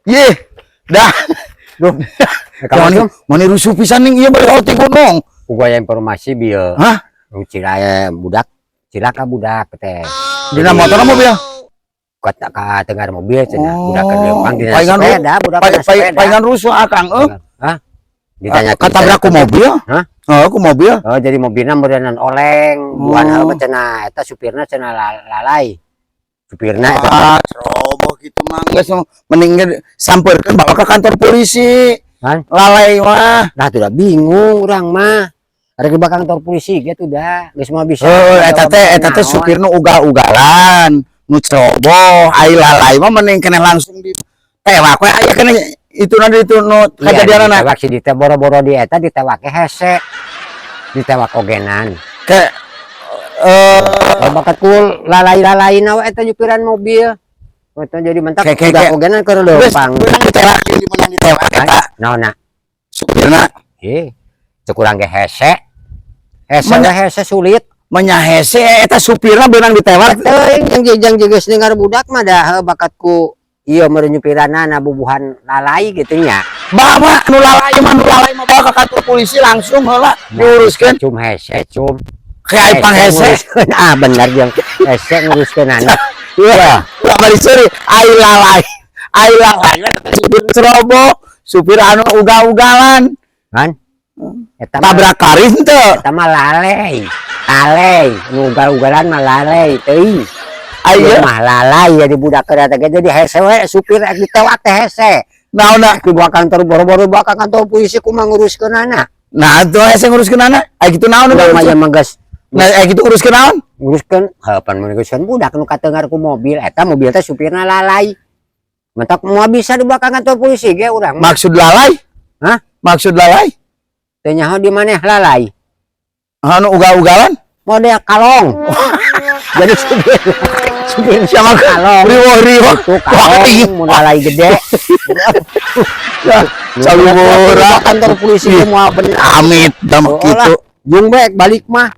Ye, dah. Duh. Mana rusuh pisan ning ieu bari hoti gunung. Uga informasi bieu. Hah? Cilaka budak, cilaka budak teh. Dina motor mobil. Kota ka tengah mobil cenah budak keur lempang dina paingan sepeda, budak kena sepeda. Paingan rusuh akang, Hah? Ditanya katabrak ku mobil? Hah? Oh, ku mobil. Oh, jadi mobilna modelan oleng, buan hal cenah eta supirna cenah lalai. Supirna eta roboh gitu mah geus mending sampeurkeun bawa ke kantor polisi. kan? Lalai mah. Nah, tuh udah bingung urang mah. Ada ke kantor polisi gitu dah. Geus mah bisa. Oh, eta teh supirna ugal-ugalan. Nu ceroboh, ai lalai mah mending kena langsung ditewak we aya kena itu nanti itu nu kajadianna. Ditewak si ditewak boro-boro di eta ditewak hese. Ditewak ogenan. Ke bakat kul lalai-lalaina we eta nyupiran mobil. Eta jadi mentak udah ogenan keur leumpang. Menang ditewak eta. Naonna? Supirna Cek urang ge hese. Hese sulit. Menyahese eta supirna beunang ditewak Teuing yang geus dengar budak mah dah bakatku ieu mere nyupiranna bubuhan lalai gitu nya. Bawa nu lalai mah bawa ka kantor polisi langsung heula diuruskeun. Cum hese cum. Kayak pang hese. Ah bener jeung hese nguruskeun anak. Iya, bari suri ai lalai. Supir ceroboh, supir anu ugal-ugalan. Kan? Eta Tabrak karin teu. Eta mah lalai. Nu ugal-ugalan mah lalai teuing. Aya mah lalai jadi budak keur eta jadi hese we supir ditewak teh hese. Naonna Dibawa kantor boro-boro bawa ka kantor polisi kumaha nguruskeunana. nah atuh hese nguruskeun anak. Ai kitu naon Urang mah mah geus nah ai kitu uruskeun naon? nguruskeun heupan nguruskeun budak nu kateungar ku mobil eta mobil teh supirna lalai. Mentak moal bisa dibawa ka kantor polisi ge urang. Maksud lalai? Hah? Maksud lalai? Teh nyaho di maneh lalai? Anu ugal-ugalan? Model kalong. Jadi supir Siapa kalong. Riwah. Itu kalong mun lalai gede. Salumura kantor polisi moal bener amit dam kitu. Jung baik balik mah.